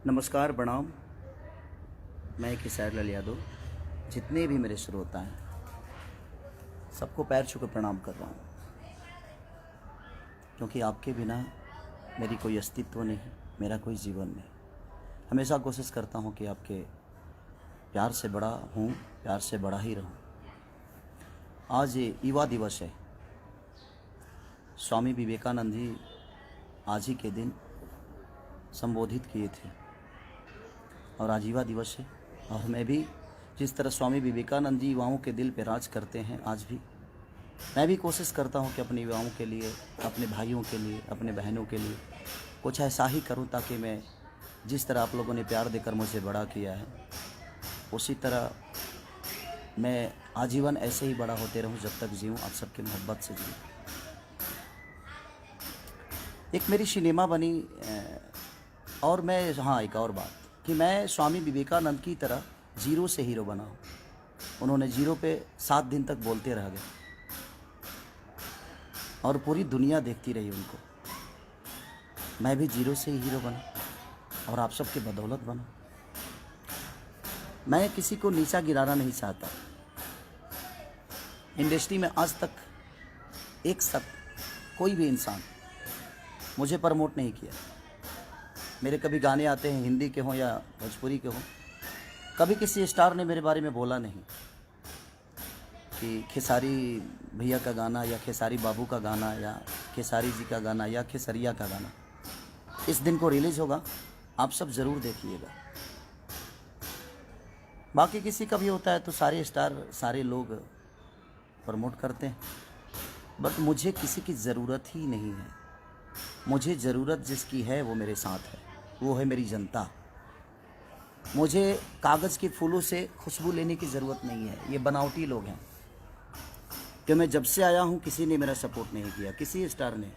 नमस्कार, प्रणाम। मैं किशोर लाल यादव। जितने भी मेरे श्रोता हैं सबको पैर छू कर प्रणाम कर रहा हूँ, क्योंकि आपके बिना मेरी कोई अस्तित्व नहीं, मेरा कोई जीवन नहीं। हमेशा कोशिश करता हूँ कि आपके प्यार से बड़ा हूँ, प्यार से बड़ा ही रहूँ। आज ये युवा दिवस है। स्वामी विवेकानंद जी आज ही के दिन संबोधित किए थे और आज युवा दिवस है। और मैं भी जिस तरह स्वामी विवेकानंद जी युवाओं के दिल पे राज करते हैं, आज भी मैं भी कोशिश करता हूं कि अपने युवाओं के लिए, अपने भाइयों के लिए, अपने बहनों के लिए कुछ ऐसा ही करूं, ताकि मैं जिस तरह आप लोगों ने प्यार देकर मुझे बड़ा किया है, उसी तरह मैं आजीवन ऐसे ही बड़ा होते रहूं, जब तक जीऊँ, आप सबकी मोहब्बत से जीऊँ। एक मेरी सिनेमा बनी और मैं एक और बात कि मैं स्वामी विवेकानंद की तरह जीरो से हीरो बना हूँ। उन्होंने जीरो पे 7 दिन तक बोलते रह गए और पूरी दुनिया देखती रही उनको। मैं भी जीरो से ही हीरो बना और आप सबके बदौलत बना। मैं किसी को नीचा गिराना नहीं चाहता। इंडस्ट्री में आज तक एक कोई भी इंसान मुझे प्रमोट नहीं किया। मेरे कभी गाने आते हैं, हिंदी के हों या भोजपुरी के हों, कभी किसी स्टार ने मेरे बारे में बोला नहीं कि खेसारी भैया का गाना या खेसारी बाबू का गाना या खेसारी जी का गाना या खेसरिया का गाना इस दिन को रिलीज़ होगा, आप सब ज़रूर देखिएगा। बाकी किसी का भी होता है तो सारे स्टार, सारे लोग प्रमोट करते हैं, बट मुझे किसी की ज़रूरत ही नहीं है। मुझे ज़रूरत जिसकी है वो मेरे साथ है, वो है मेरी जनता। मुझे कागज़ के फूलों से खुशबू लेने की ज़रूरत नहीं है। ये बनावटी लोग हैं कि मैं जब से आया हूँ किसी ने मेरा सपोर्ट नहीं किया, किसी स्टार ने।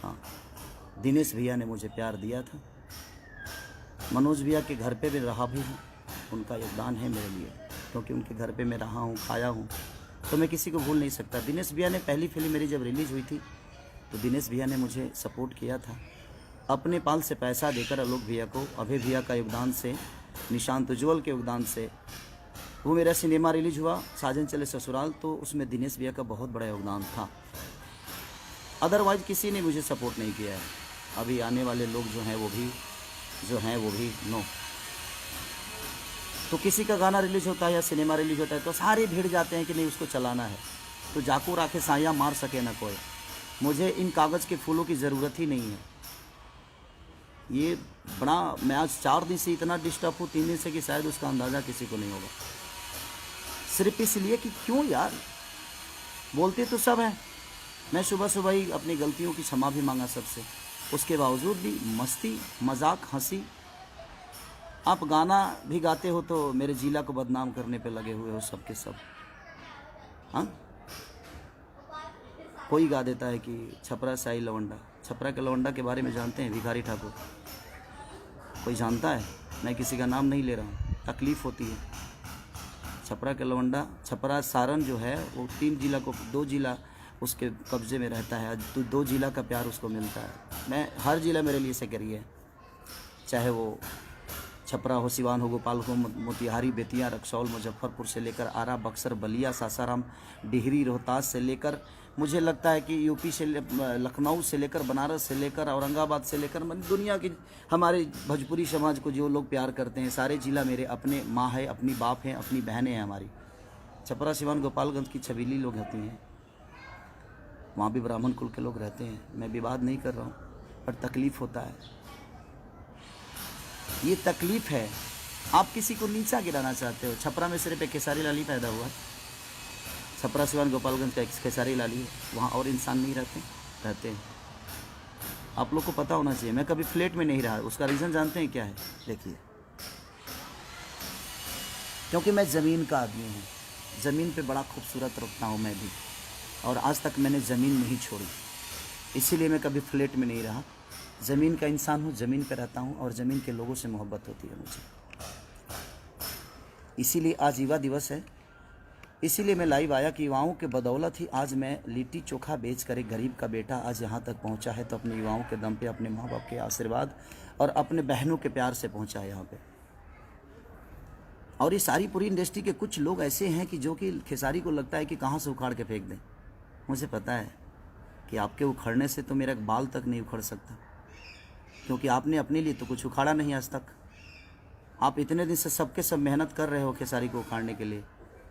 हाँ, दिनेश भैया ने मुझे प्यार दिया था। मनोज भैया के घर पे भी रहा भी हूँ, उनका योगदान है मेरे लिए, क्योंकि उनके घर पे मैं रहा हूँ, खाया हूँ, तो मैं किसी को भूल नहीं सकता। दिनेश भैया ने पहली फिल्म मेरी जब रिलीज़ हुई थी तो दिनेश भैया ने मुझे सपोर्ट किया था, अपने पाल से पैसा देकर। आलोक भैया को, अभय भैया का योगदान से, निशांत उज्ज्वल के योगदान से वो मेरा सिनेमा रिलीज हुआ, साजन चले ससुराल, तो उसमें दिनेश भैया का बहुत बड़ा योगदान था। अदरवाइज किसी ने मुझे सपोर्ट नहीं किया है। अभी आने वाले लोग जो हैं वो भी नो। तो किसी का गाना रिलीज होता है या सिनेमा रिलीज होता है तो सारे भिड़ जाते हैं कि नहीं उसको चलाना है, तो जाको राखे साया मार सके ना कोई। मुझे इन कागज़ के फूलों की ज़रूरत ही नहीं है। ये बड़ा, मैं आज 4 दिन से इतना डिस्टर्ब हूँ, 3 दिन से, कि शायद उसका अंदाज़ा किसी को नहीं होगा। सिर्फ इसलिए कि क्यों यार, बोलते तो सब हैं। मैं सुबह सुबह ही अपनी गलतियों की क्षमा भी मांगा सबसे, उसके बावजूद भी मस्ती, मजाक, हंसी। आप गाना भी गाते हो तो मेरे जिला को बदनाम करने पे लगे हुए हो सब के सब। हाँ, कोई गा देता है कि छपरा साई लवंडा। छपरा के लवंडा के बारे में जानते हैं भिखारी ठाकुर? कोई जानता है? मैं किसी का नाम नहीं ले रहा हूँ, तकलीफ़ होती है। छपरा के लवंडा, छपरा सारण जो है वो 3 जिला को, 2 जिला उसके कब्ज़े में रहता है, तो 2 जिला का प्यार उसको मिलता है। मैं, हर जिला मेरे लिए सेक्रेटरी है, चाहे वो छपरा हो, सिवान हो, गोपालगंज हो, मोतिहारी, बेतिया, रक्सौल, मुजफ्फरपुर से लेकर आरा, बक्सर, बलिया, सासाराम, डिहरी, रोहतास से लेकर, मुझे लगता है कि यूपी से, लखनऊ से लेकर, बनारस से लेकर, औरंगाबाद से लेकर, दुनिया की हमारे भोजपुरी समाज को जो लोग प्यार करते हैं, सारे जिला मेरे अपने माँ है, अपनी बाप हैं, अपनी बहनें हैं हमारी। छपरा, सिवान, गोपालगंज की छबीली लोग होती हैं, वहाँ भी ब्राह्मण कुल के लोग रहते हैं। मैं विवाद नहीं कर रहा हूँ, पर तकलीफ़ होता है। ये तकलीफ़ है। आप किसी को नीचा गिराना चाहते हो। छपरा में सिर्फ एक खेसारी लाल ही पैदा हुआ है। छपरा, सिवान, गोपालगंज का एक खेसारी लाल ही है, वहाँ और इंसान नहीं रहते हैं। आप लोग को पता होना चाहिए। मैं कभी फ्लैट में नहीं रहा, उसका रीज़न जानते हैं क्या है? देखिए, क्योंकि मैं ज़मीन का आदमी हूँ। ज़मीन पे बड़ा खूबसूरत रखता हूँ मैं भी, और आज तक मैंने ज़मीन नहीं छोड़ी, इसीलिए मैं कभी फ्लैट में नहीं रहा। ज़मीन का इंसान हूँ, ज़मीन पे रहता हूँ, और ज़मीन के लोगों से मोहब्बत होती है मुझे। इसीलिए आज युवा दिवस है। इसीलिए मैं लाइव आया कि युवाओं के बदौलत ही आज मैं लिट्टी चोखा बेच कर एक गरीब का बेटा आज यहाँ तक पहुँचा है, तो अपने युवाओं के दम पे, अपने माँ बाप के आशीर्वाद और अपने बहनों के प्यार से पहुँचा है यहाँ पे। और ये सारी पूरी इंडस्ट्री के कुछ लोग ऐसे हैं कि जो कि खेसारी को लगता है कि कहाँ से उखाड़ के फेंक दें। मुझे पता है कि आपके उखड़ने से तो मेरा बाल तक नहीं उखड़ सकता, क्योंकि आपने अपने लिए तो कुछ उखाड़ा नहीं आज तक। आप इतने दिन से सबके सब मेहनत कर रहे हो खेसारी को उखाड़ने के लिए,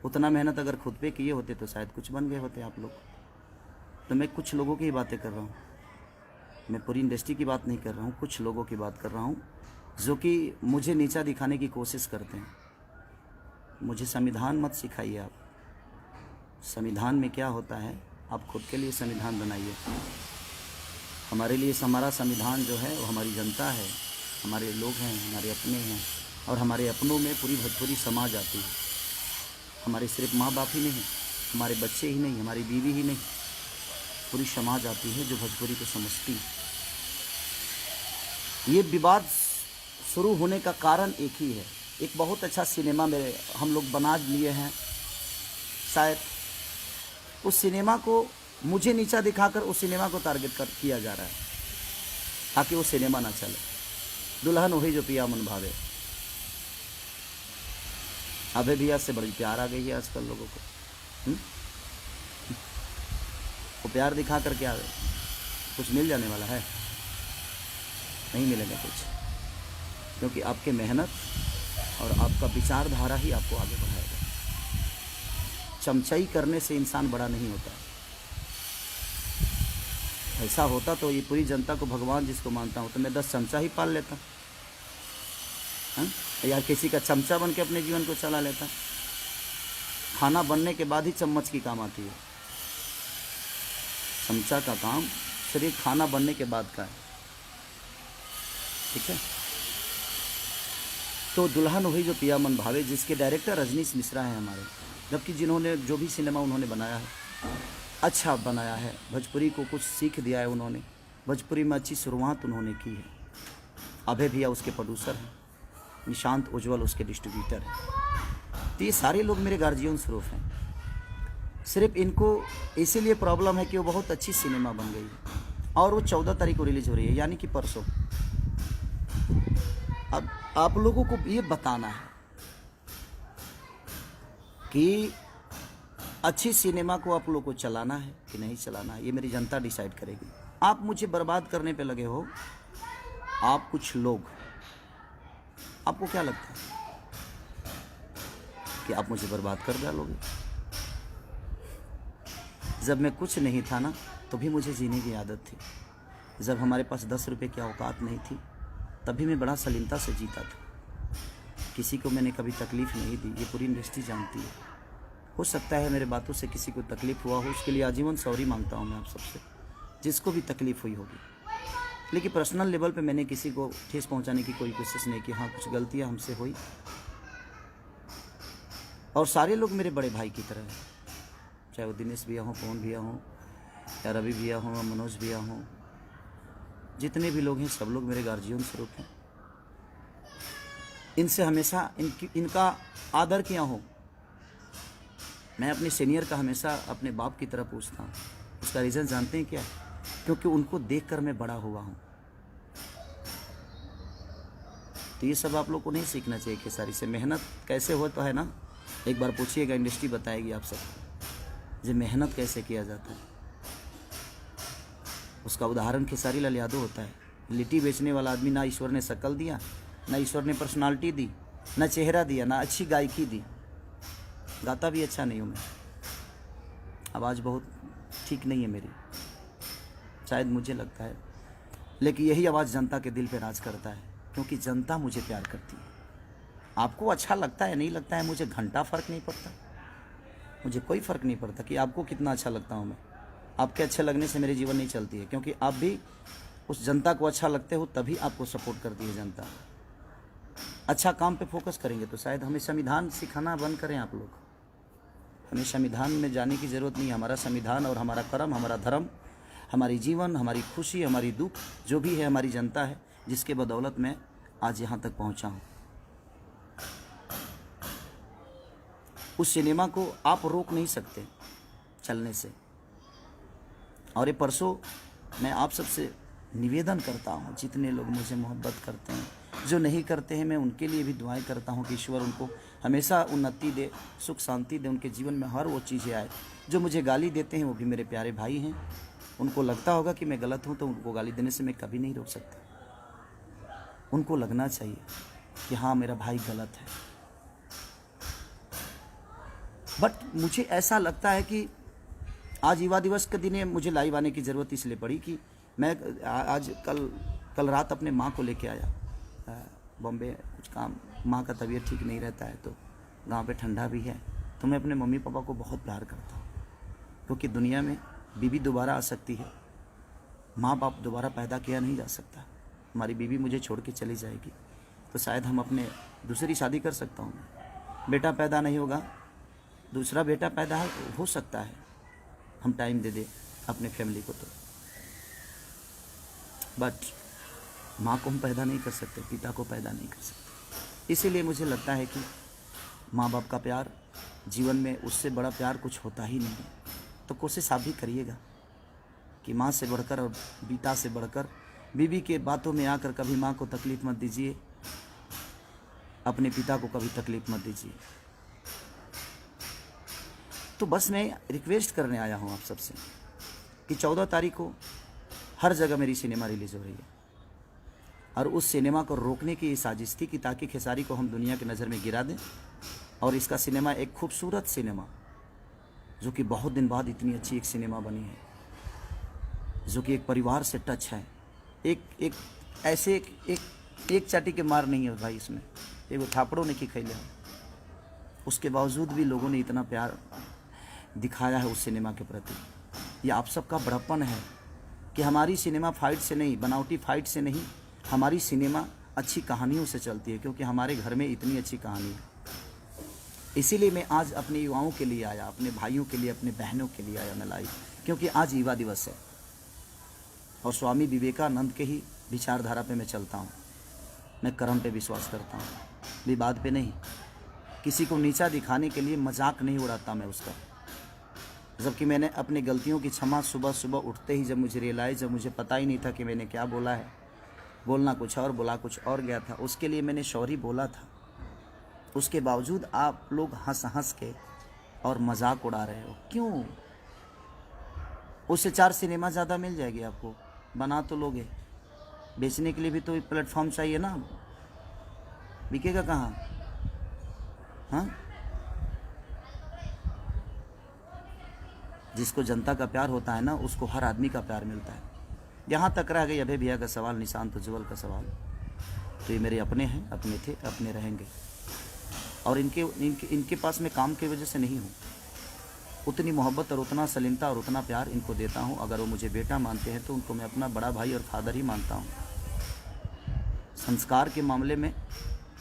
उतना मेहनत अगर खुद पे किए होते तो शायद कुछ बन गए होते आप लोग। तो मैं कुछ लोगों की ही बातें कर रहा हूँ, मैं पूरी इंडस्ट्री की बात नहीं कर रहा हूँ, कुछ लोगों की बात कर रहा हूँ जो कि मुझे नीचा दिखाने की कोशिश करते हैं। मुझे संविधान मत सिखाइए आप, संविधान में क्या होता है आप खुद के लिए संविधान बनाइए। हमारे लिए हमारा संविधान जो है वो हमारी जनता है, हमारे लोग हैं, हमारे अपने हैं, और हमारे अपनों में पूरी भोजपुरी समाज आती है। हमारे सिर्फ माँ बाप ही नहीं, हमारे बच्चे ही नहीं, हमारी बीवी ही नहीं, पूरी समाज आती है जो भोजपुरी को समझती है। ये विवाद शुरू होने का कारण एक ही है, एक बहुत अच्छा सिनेमा में हम लोग बना लिए हैं, शायद उस सिनेमा को मुझे नीचा दिखाकर उस सिनेमा को टारगेट किया जा रहा है ताकि वो सिनेमा ना चले। दुल्हन वही जो पिया मन भावे, अबे भैया से बड़ी प्यार आ गई है आजकल लोगों को। वो प्यार दिखा कर क्या कुछ मिल जाने वाला है? नहीं मिलेगा कुछ, क्योंकि आपके मेहनत और आपका विचारधारा ही आपको आगे बढ़ाएगा। चमचाई करने से इंसान बड़ा नहीं होता। ऐसा होता तो ये पूरी जनता को भगवान जिसको मानता हूँ तो मैं 10 चमचा ही पाल लेता, या किसी का चमचा बन के अपने जीवन को चला लेता। खाना बनने के बाद ही चम्मच की काम आती है, चमचा का काम सिर्फ खाना बनने के बाद का है, ठीक है। तो दुल्हन वही जो पिया मन भावे, जिसके डायरेक्टर रजनीश मिश्रा हैं हमारे, जबकि जिन्होंने जो भी सिनेमा उन्होंने बनाया है अच्छा बनाया है, भोजपुरी को कुछ सीख दिया है उन्होंने, भोजपुरी में अच्छी शुरुआत उन्होंने की है। अभय भैया उसके प्रोड्यूसर हैं, निशांत उज्जवल उसके डिस्ट्रीब्यूटर हैं। तो ये सारे लोग मेरे गार्जियन स्वरूप हैं। सिर्फ इनको इसीलिए प्रॉब्लम है कि वो बहुत अच्छी सिनेमा बन गई है और वो 14 तारीख को रिलीज हो रही है, यानी कि परसों। अब आप लोगों को ये बताना है कि अच्छी सिनेमा को आप लोगों को चलाना है कि नहीं चलाना है, ये मेरी जनता डिसाइड करेगी। आप मुझे बर्बाद करने पे लगे हो, आप कुछ लोग, आपको क्या लगता है कि आप मुझे बर्बाद कर डालोगे? जब मैं कुछ नहीं था ना, तो भी मुझे जीने की आदत थी। जब हमारे पास 10 रुपए की औकात नहीं थी, तभी मैं बड़ा सलीमता से जीता था। किसी को मैंने कभी तकलीफ़ नहीं दी, ये पूरी इंडस्ट्री जानती है। हो सकता है मेरे बातों से किसी को तकलीफ़ हुआ हो, उसके लिए आजीवन सॉरी मांगता हूँ मैं आप सबसे, जिसको भी तकलीफ़ हुई होगी। लेकिन पर्सनल लेवल पे मैंने किसी को ठेस पहुंचाने की कोई कोशिश नहीं की। हाँ, कुछ गलतियां हमसे हुई, और सारे लोग मेरे बड़े भाई की तरह हैं, चाहे वो दिनेश भैया हों, पवन भैया हों, या रवि भैया हों, मनोज भैया हों, जितने भी लोग हैं सब लोग मेरे गार्जियन स्वरूप हैं। इनसे हमेशा इनका आदर किया हो। मैं अपने सीनियर का हमेशा अपने बाप की तरह पूछता हूँ। उसका रीज़न जानते हैं क्या? क्योंकि उनको देखकर मैं बड़ा हुआ हूँ। तो ये सब आप लोग को नहीं सीखना चाहिए खेसारी से। मेहनत कैसे हो तो है ना, एक बार पूछिएगा, इंडस्ट्री बताएगी आप सबको जो मेहनत कैसे किया जाता है। उसका उदाहरण खेसारी लाल यादव होता है। लिट्टी बेचने वाला आदमी, ना ईश्वर ने शक्ल दिया, ना ईश्वर ने पर्सनालिटी दी, ना चेहरा दिया, ना अच्छी गायकी दी। गाता भी अच्छा नहीं हूँ मैं, आवाज़ बहुत ठीक नहीं है मेरी, शायद मुझे लगता है, लेकिन यही आवाज़ जनता के दिल पे राज करता है, क्योंकि जनता मुझे प्यार करती है। आपको अच्छा लगता है नहीं लगता है, मुझे घंटा फ़र्क नहीं पड़ता, मुझे कोई फ़र्क नहीं पड़ता कि आपको कितना अच्छा लगता हूँ मैं। आपके अच्छे लगने से मेरी जीवन नहीं चलती है, क्योंकि आप भी उस जनता को अच्छा लगते हो, तभी आपको सपोर्ट करती है जनता। अच्छा काम पे फोकस करेंगे तो शायद हमें संविधान सिखाना बंद करें आप लोग। हमें संविधान में जाने की ज़रूरत नहीं है। हमारा संविधान और हमारा कर्म, हमारा धर्म, हमारी जीवन, हमारी खुशी, हमारी दुख, जो भी है हमारी जनता है, जिसके बदौलत मैं आज यहाँ तक पहुँचा हूँ। उस सिनेमा को आप रोक नहीं सकते चलने से। और ये परसों मैं आप सबसे निवेदन करता हूँ, जितने लोग मुझे मोहब्बत करते हैं, जो नहीं करते हैं, मैं उनके लिए भी दुआएं करता हूँ कि ईश्वर उनको हमेशा उन्नति दे, सुख शांति दे, उनके जीवन में हर वो चीज़ें आए। जो मुझे गाली देते हैं वो भी मेरे प्यारे भाई हैं, उनको लगता होगा कि मैं गलत हूँ, तो उनको गाली देने से मैं कभी नहीं रोक सकता। उनको लगना चाहिए कि हाँ मेरा भाई गलत है। बट मुझे ऐसा लगता है कि आज युवा दिवस के दिन मुझे लाइव आने की ज़रूरत इसलिए पड़ी कि मैं आज कल रात अपने माँ को लेके आया बॉम्बे, कुछ काम, माँ का तबीयत ठीक नहीं रहता है, तो गांव पे ठंडा भी है, तो मैं अपने मम्मी पापा को बहुत प्यार करता हूँ, क्योंकि दुनिया में बीवी दोबारा आ सकती है, माँ बाप दोबारा पैदा किया नहीं जा सकता। हमारी बीवी मुझे छोड़ के चली जाएगी तो शायद हम अपने दूसरी शादी कर सकता हूँ, बेटा पैदा नहीं होगा, दूसरा बेटा पैदा हो सकता है, हम टाइम दे दे अपने फैमिली को। तो बट माँ को हम पैदा नहीं कर सकते, पिता को पैदा नहीं कर सकते। इसीलिए मुझे लगता है कि माँ बाप का प्यार जीवन में, उससे बड़ा प्यार कुछ होता ही नहीं है। तो कोशिश आप भी करिएगा कि माँ से बढ़कर और पिता से बढ़कर बीवी के बातों में आकर कभी माँ को तकलीफ़ मत दीजिए, अपने पिता को कभी तकलीफ़ मत दीजिए। तो बस मैं रिक्वेस्ट करने आया हूँ आप सबसे कि 14 तारीख को हर जगह मेरी सिनेमा रिलीज़ हो रही है, और उस सिनेमा को रोकने की साजिश थी कि ताकि खेसारी को हम दुनिया की नज़र में गिरा दें। और इसका सिनेमा एक खूबसूरत सिनेमा, जो कि बहुत दिन बाद इतनी अच्छी एक सिनेमा बनी है, जो कि एक परिवार से टच है, एक ऐसे एक चाटी के मार नहीं है भाई इसमें, एक थापड़ों ने की खैले, उसके बावजूद भी लोगों ने इतना प्यार दिखाया है उस सिनेमा के प्रति। ये आप सबका बड़प्पन है कि हमारी सिनेमा फाइट से नहीं, बनावटी फाइट से नहीं, हमारी सिनेमा अच्छी कहानियों से चलती है, क्योंकि हमारे घर में इतनी अच्छी कहानी है। इसीलिए मैं आज अपने युवाओं के लिए आया, अपने भाइयों के लिए, अपने बहनों के लिए आया मैं लाइव, क्योंकि आज युवा दिवस है और स्वामी विवेकानंद के ही विचारधारा पे मैं चलता हूँ। मैं कर्म पे विश्वास करता हूँ, विवाद पे नहीं। किसी को नीचा दिखाने के लिए मजाक नहीं उड़ाता मैं उसका। जबकि मैंने अपनी गलतियों की क्षमा सुबह सुबह उठते ही, जब मुझे रियलाइज़, जब मुझे पता ही नहीं था कि मैंने क्या बोला है, बोलना कुछ और, बोला कुछ और गया था, उसके लिए मैंने सॉरी बोला था। उसके बावजूद आप लोग हंस हंस के और मजाक उड़ा रहे हो, क्यों? उससे 4 सिनेमा ज़्यादा मिल जाएगी आपको, बना तो लोगे, बेचने के लिए भी तो प्लेटफॉर्म चाहिए ना, बिकेगा कहाँ? हाँ, जिसको जनता का प्यार होता है ना, उसको हर आदमी का प्यार मिलता है। यहाँ तक रह गई अभय भैया का सवाल, निशांत उज्ज्वल का सवाल, तो ये मेरे अपने हैं, अपने थे, अपने रहेंगे। और इनके पास मैं काम की वजह से नहीं हूँ, उतनी मोहब्बत और उतना सलीमता और उतना प्यार इनको देता हूँ। अगर वो मुझे बेटा मानते हैं तो उनको मैं अपना बड़ा भाई और फादर ही मानता हूँ। संस्कार के मामले में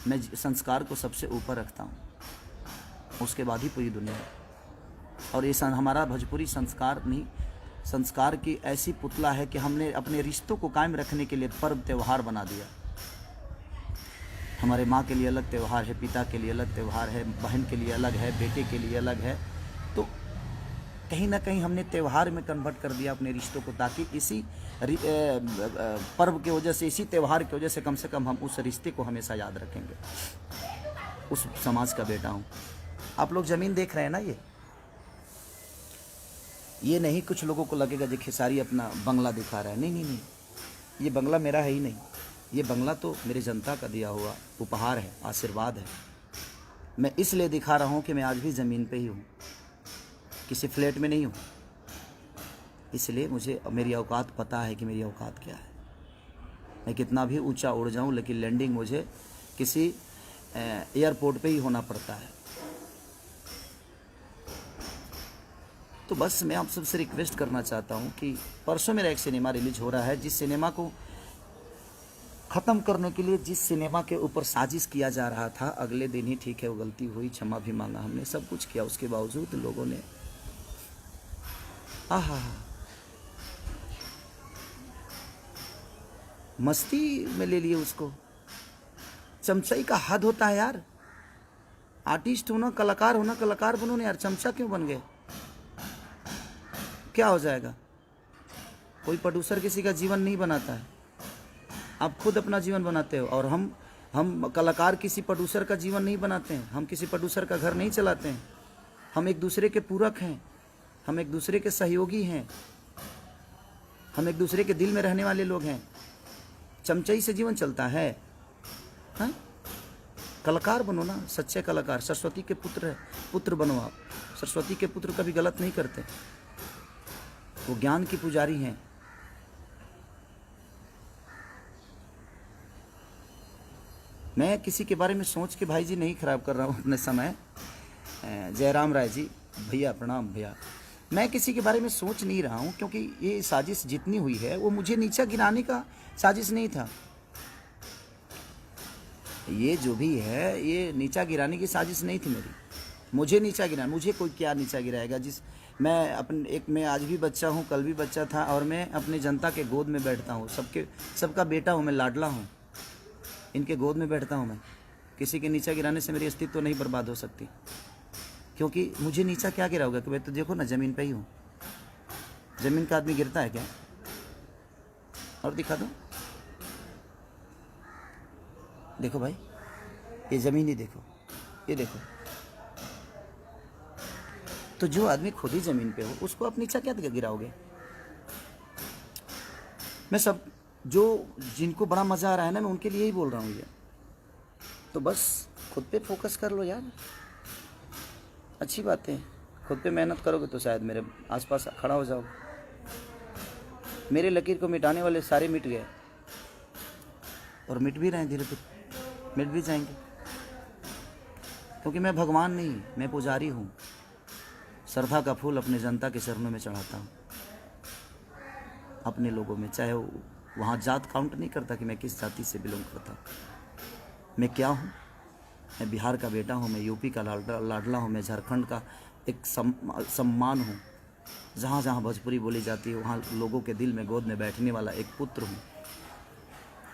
मैं संस्कार को सबसे ऊपर रखता हूँ, उसके बाद ही पूरी दुनिया। और ये हमारा भोजपुरी संस्कार नहीं, संस्कार की ऐसी पुतला है कि हमने अपने रिश्तों को कायम रखने के लिए पर्व त्यौहार बना दिया। हमारे माँ के लिए अलग त्यौहार है, पिता के लिए अलग त्यौहार है, बहन के लिए अलग है, बेटे के लिए अलग है। तो कहीं ना कहीं हमने त्यौहार में कन्वर्ट कर दिया अपने रिश्तों को, ताकि इसी पर्व की वजह से, इसी त्यौहार की वजह से कम हम उस रिश्ते को हमेशा याद रखेंगे। उस समाज का बेटा हूँ। आप लोग ज़मीन देख रहे हैं ना, ये नहीं कुछ लोगों को लगेगा जो खेसारी अपना बंगला दिखा रहा है। नहीं नहीं नहीं, ये बंगला मेरा है ही नहीं, ये बंगला तो मेरे जनता का दिया हुआ उपहार है, आशीर्वाद है। मैं इसलिए दिखा रहा हूँ कि मैं आज भी ज़मीन पे ही हूँ, किसी फ्लैट में नहीं हूँ। इसलिए मुझे मेरी औकात पता है कि मेरी औकात क्या है। मैं कितना भी ऊंचा उड़ जाऊँ, लेकिन लैंडिंग मुझे किसी एयरपोर्ट पे ही होना पड़ता है। तो बस मैं आप सबसे रिक्वेस्ट करना चाहता हूँ कि परसों मेरा एक सिनेमा रिलीज हो रहा है, जिस सिनेमा को ख़त्म करने के लिए, जिस सिनेमा के ऊपर साजिश किया जा रहा था, अगले दिन ही, ठीक है वो गलती हुई, क्षमा भी मांगा हमने, सब कुछ किया, उसके बावजूद लोगों ने मस्ती में ले लिए उसको। चमचाई का हद होता है यार। आर्टिस्ट होना, कलाकार होना, कलाकार बनो ना यार, चमचा क्यों बन गए? क्या हो जाएगा? कोई प्रोड्यूसर किसी का जीवन नहीं बनाता है, आप खुद अपना जीवन बनाते हो। और हम कलाकार किसी प्रोड्यूसर का जीवन नहीं बनाते हैं, हम किसी प्रोड्यूसर का घर नहीं चलाते हैं। हम एक दूसरे के पूरक हैं, हम एक दूसरे के सहयोगी हैं, हम एक दूसरे के दिल में रहने वाले लोग हैं। चमचाई से जीवन चलता है? हाँ, कलाकार बनो ना, सच्चे कलाकार। सरस्वती के पुत्र बनो आप। सरस्वती के पुत्र कभी गलत नहीं करते, वो ज्ञान की पुजारी हैं। मैं किसी के बारे में सोच के भाई जी नहीं खराब कर रहा हूँ अपने समय। जयराम राय जी, भैया प्रणाम भैया। मैं किसी के बारे में सोच नहीं रहा हूँ, क्योंकि ये साजिश जितनी हुई है वो मुझे नीचा गिराने का साजिश नहीं था। ये जो भी है ये नीचा गिराने की साजिश नहीं थी मेरी। मुझे नीचा गिराना, मुझे कोई क्या नीचा गिराएगा? मैं आज भी बच्चा हूँ, कल भी बच्चा था, और मैं अपने जनता के गोद में बैठता हूँ। सबका बेटा हूँ मैं, लाडला हूँ, इनके गोद में बैठता हूँ मैं। किसी के नीचा गिराने से मेरी अस्तित्व तो नहीं बर्बाद हो सकती, क्योंकि मुझे नीचा क्या गिराओगे? कि भाई तो देखो ना, ज़मीन पे ही हूँ। ज़मीन का आदमी गिरता है क्या? और दिखा दो, देखो भाई, ये ज़मीन ही देखो, ये देखो। तो जो आदमी खुद ही ज़मीन पे हो उसको आप नीचा क्या गिराओगे? मैं जिनको बड़ा मज़ा आ रहा है ना, मैं उनके लिए ही बोल रहा हूँ ये। तो बस खुद पे फोकस कर लो यार, अच्छी बात है। खुद पे मेहनत करोगे तो शायद मेरे आसपास खड़ा हो जाओगे। मेरे लकीर को मिटाने वाले सारे मिट गए, और मिट भी रहे हैं, धीरे धीरे मिट भी जाएंगे। क्योंकि मैं भगवान नहीं, मैं पुजारी हूँ। श्रद्धा का फूल अपने जनता के चरणों में चढ़ाता हूँ, अपने लोगों में। चाहे वहाँ जात काउंट नहीं करता कि मैं किस जाति से बिलोंग करता हूँ। मैं क्या हूँ? मैं बिहार का बेटा हूँ, मैं यूपी का लाडला हूँ, मैं झारखंड का एक सम्मान हूँ। जहाँ जहाँ भोजपुरी बोली जाती है वहाँ लोगों के दिल में गोद में बैठने वाला एक पुत्र हूँ।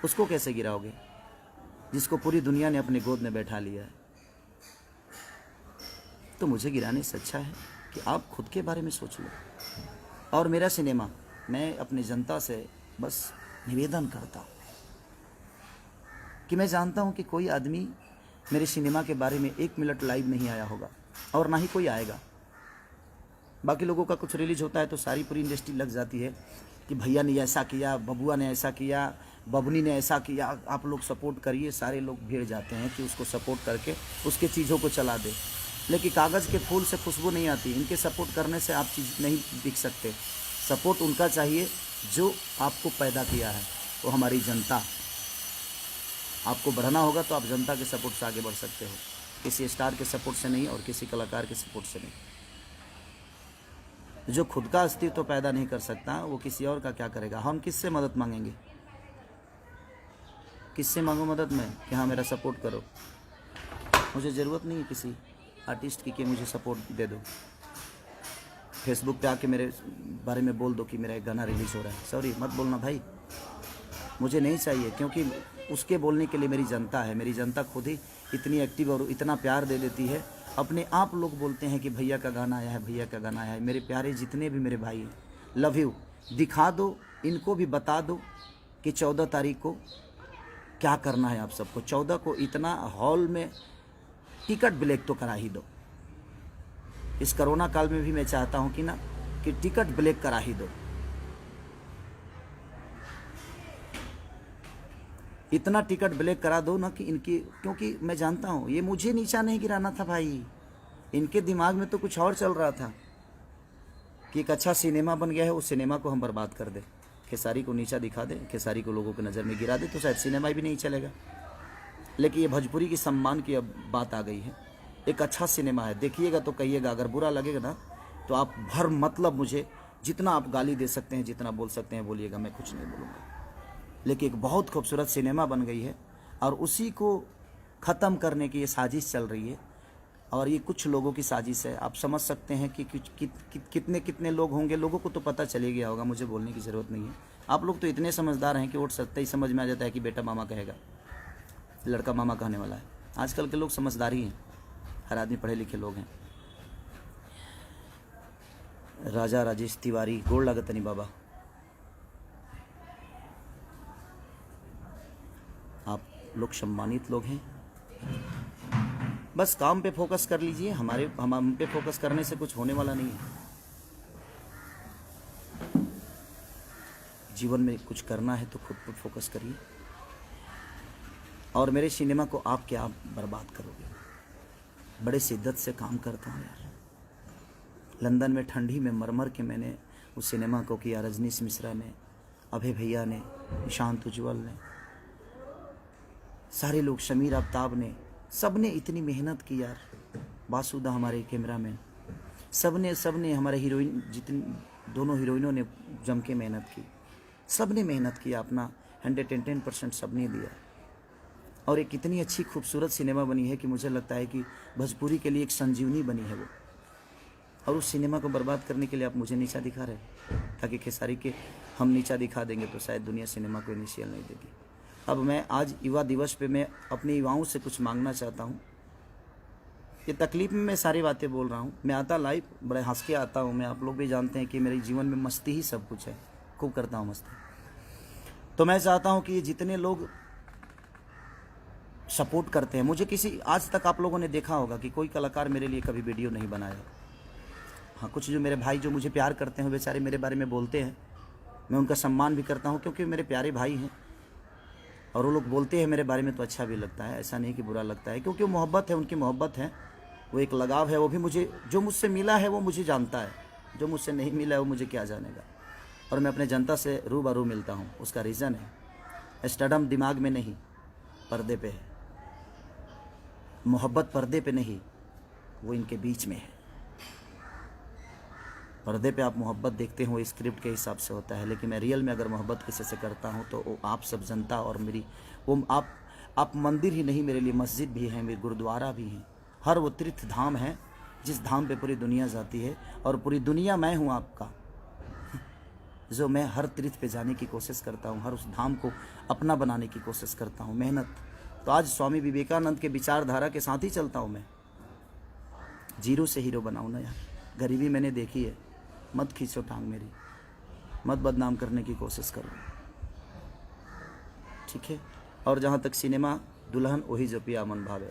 उसको कैसे गिराओगे जिसको पूरी दुनिया ने अपने गोद में बैठा लिया है? तो मुझे गिराने से अच्छा है कि आप खुद के बारे में सोच लो। और मेरा सिनेमा, मैं अपनी जनता से बस निवेदन करता हूँ कि मैं जानता हूँ कि कोई आदमी मेरे सिनेमा के बारे में 1 मिनट लाइव नहीं आया होगा, और ना ही कोई आएगा। बाकी लोगों का कुछ रिलीज होता है तो सारी पूरी इंडस्ट्री लग जाती है कि भैया ने ऐसा किया, बबुआ ने ऐसा किया, बबनी ने ऐसा किया, आप लोग सपोर्ट करिए। सारे लोग भीड़ जाते हैं कि उसको सपोर्ट करके उसके चीज़ों को चला दे। लेकिन कागज़ के फूल से खुशबू नहीं आती। इनके सपोर्ट करने से आप चीज़ नहीं दिख सकते। सपोर्ट उनका चाहिए जो आपको पैदा किया है, वो हमारी जनता। आपको बढ़ना होगा तो आप जनता के सपोर्ट से आगे बढ़ सकते हो, किसी स्टार के सपोर्ट से नहीं और किसी कलाकार के सपोर्ट से नहीं। जो खुद का अस्तित्व तो पैदा नहीं कर सकता वो किसी और का क्या करेगा? हम किससे मदद मांगेंगे? किससे मांगो मदद मैं कि हाँ मेरा सपोर्ट करो? मुझे ज़रूरत नहीं है किसी आर्टिस्ट की कि मुझे सपोर्ट दे दो। फेसबुक पे आके मेरे बारे में बोल दो कि मेरा एक गाना रिलीज़ हो रहा है। सॉरी, मत बोलना भाई, मुझे नहीं चाहिए। क्योंकि उसके बोलने के लिए मेरी जनता है। मेरी जनता खुद ही इतनी एक्टिव और इतना प्यार दे देती है। अपने आप लोग बोलते हैं कि भैया का गाना आया है, भैया का गाना आया है। मेरे प्यारे जितने भी मेरे भाई हैं, लव यू। दिखा दो, इनको भी बता दो कि 14 तारीख को क्या करना है आप सबको। 14 को इतना हॉल में टिकट ब्लैक तो करा ही दो। इस कोरोना काल में भी मैं चाहता हूँ कि टिकट ब्लैक करा ही दो। इतना टिकट ब्लैक करा दो ना कि इनकी, क्योंकि मैं जानता हूँ ये मुझे नीचा नहीं गिराना था भाई। इनके दिमाग में तो कुछ और चल रहा था कि एक अच्छा सिनेमा बन गया है, उस सिनेमा को हम बर्बाद कर दें, खेसारी को नीचा दिखा दें, खेसारी को लोगों की नज़र में गिरा दे, तो शायद सिनेमा भी नहीं चलेगा। लेकिन ये भोजपुरी की सम्मान की अब बात आ गई है। एक अच्छा सिनेमा है, देखिएगा तो कहिएगा। अगर बुरा लगेगा ना तो आप भर मतलब मुझे जितना आप गाली दे सकते हैं, जितना बोल सकते हैं बोलिएगा, मैं कुछ नहीं बोलूँगा। लेकिन एक बहुत खूबसूरत सिनेमा बन गई है और उसी को ख़त्म करने की ये साजिश चल रही है। और ये कुछ लोगों की साजिश है। आप समझ सकते हैं कि कितने कितने लोग होंगे। लोगों को तो पता चले गया होगा, मुझे बोलने की ज़रूरत नहीं है। आप लोग तो इतने समझदार हैं कि वोट सत्ता ही समझ में आ जाता है कि बेटा मामा कहेगा, लड़का मामा कहने वाला है। आजकल के लोग समझदारी हैं। हर आदमी पढ़े लिखे लोग हैं। राजा राजेश तिवारी, गोड़ लागतनी बाबा, आप लोग सम्मानित लोग हैं। बस काम पे फोकस कर लीजिए, हम पे फोकस करने से कुछ होने वाला नहीं है। जीवन में कुछ करना है तो खुद पर फोकस करिए। और मेरे सिनेमा को आप क्या बर्बाद करोगे? बड़े शिद्दत से काम करता हूँ यार। लंदन में ठंडी में मर के मैंने उस सिनेमा को किया। रजनीश मिश्रा ने, अभय भैया ने, निशांत उज्ज्वल ने, सारे लोग, शमीर आफ्ताब ने, सब ने इतनी मेहनत की यार। बासुदा हमारे कैमरामैन, सब ने हमारे हीरोइन, जितनी दोनों हीरोइनों ने जम के मेहनत की। सब ने मेहनत किया, अपना 110% सब ने दिया। और एक इतनी अच्छी खूबसूरत सिनेमा बनी है कि मुझे लगता है कि भोजपुरी के लिए एक संजीवनी बनी है वो। और उस सिनेमा को बर्बाद करने के लिए आप मुझे नीचा दिखा रहे हैं, ताकि खेसारी के हम नीचा दिखा देंगे तो शायद दुनिया सिनेमा को इनिशियल नहीं देगी। अब मैं आज युवा दिवस पे मैं अपने युवाओं से कुछ मांगना चाहता हूँ। ये तकलीफ में मैं सारी बातें बोल रहा हूँ। मैं आता लाइव बड़े हंस के आता हूँ। मैं, आप लोग भी जानते हैं कि मेरे जीवन में मस्ती ही सब कुछ है, खूब करता हूँ मस्ती। तो मैं चाहता हूँ कि ये जितने लोग सपोर्ट करते हैं मुझे, किसी आज तक आप लोगों ने देखा होगा कि कोई कलाकार मेरे लिए कभी वीडियो नहीं बनाया। हाँ, कुछ जो मेरे भाई जो मुझे प्यार करते हैं बेचारे मेरे बारे में बोलते हैं, मैं उनका सम्मान भी करता हूँ क्योंकि मेरे प्यारे भाई हैं। और वो लोग बोलते हैं मेरे बारे में तो अच्छा भी लगता है, ऐसा नहीं कि बुरा लगता है, क्योंकि वो मोहब्बत है, उनकी मोहब्बत है, वो एक लगाव है। वो भी मुझे, जो मुझसे मिला है वो मुझे जानता है, जो मुझसे नहीं मिला है वो मुझे क्या जानेगा। और मैं अपने जनता से रूबरू मिलता हूँ, उसका रीज़न है स्टडम दिमाग में नहीं, पर्दे पे है। मोहब्बत पर्दे पे नहीं, वो इनके बीच में है। पर्दे पे आप मोहब्बत देखते हो स्क्रिप्ट के हिसाब से होता है, लेकिन मैं रियल में अगर मोहब्बत किसी से करता हूँ तो वो आप सब जनता और मेरी, वो आप मंदिर ही नहीं, मेरे लिए मस्जिद भी है, मेरे गुरुद्वारा भी है। हर वो तीर्थ धाम है जिस धाम पे पूरी दुनिया जाती है, और पूरी दुनिया मैं हूँ आपका, जो मैं हर तीर्थ पे जाने की कोशिश करता हूँ, हर उस धाम को अपना बनाने की कोशिश करता हूँ। मेहनत तो आज स्वामी विवेकानंद के विचारधारा के साथ ही चलता हूँ मैं। जीरो से हीरो बनाऊँ ना यार। गरीबी मैंने देखी है, मत खींचो टांग मेरी, मत बदनाम करने की कोशिश करो, ठीक है। और जहाँ तक सिनेमा, दुल्हन वही जो पिया मन भावे,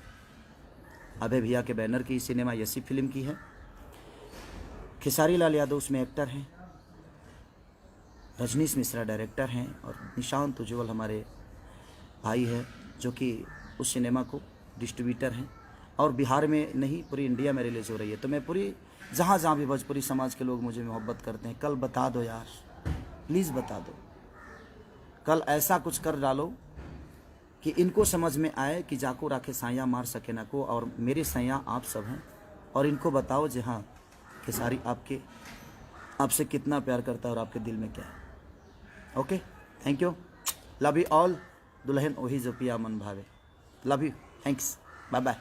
अभय भैया के बैनर की सिनेमा यसी फिल्म की है। खेसारी लाल यादव उसमें एक्टर हैं, रजनीश मिश्रा डायरेक्टर हैं, और निशांत उज्ज्वल हमारे भाई हैं जो कि उस सिनेमा को डिस्ट्रीब्यूटर हैं। और बिहार में नहीं, पूरी इंडिया में रिलीज हो रही है। तो मैं पूरी जहाँ जहाँ भी भोजपुरी समाज के लोग मुझे मोहब्बत करते हैं, कल बता दो यार, प्लीज़ बता दो। कल ऐसा कुछ कर डालो कि इनको समझ में आए कि जाको राखे साया मार सके ना को, और मेरे सैया आप सब हैं। और इनको बताओ जी हाँ, खेसारी आपसे कितना प्यार करता है और आपके दिल में क्या है। Okay, thank you, love you all. दुल्हन वही जो पिया मन भावे, love you, thanks, bye bye.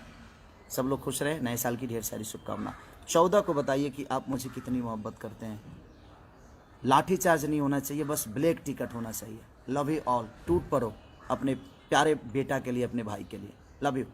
सब लोग खुश रहे, नए साल की ढेर सारी शुभकामना। 14 को बताइए कि आप मुझे कितनी मोहब्बत करते हैं। लाठी चार्ज नहीं होना चाहिए, बस ब्लैक टिकट होना चाहिए। Love you all. टूट पड़ो अपने प्यारे बेटा के लिए, अपने भाई के लिए। Love you.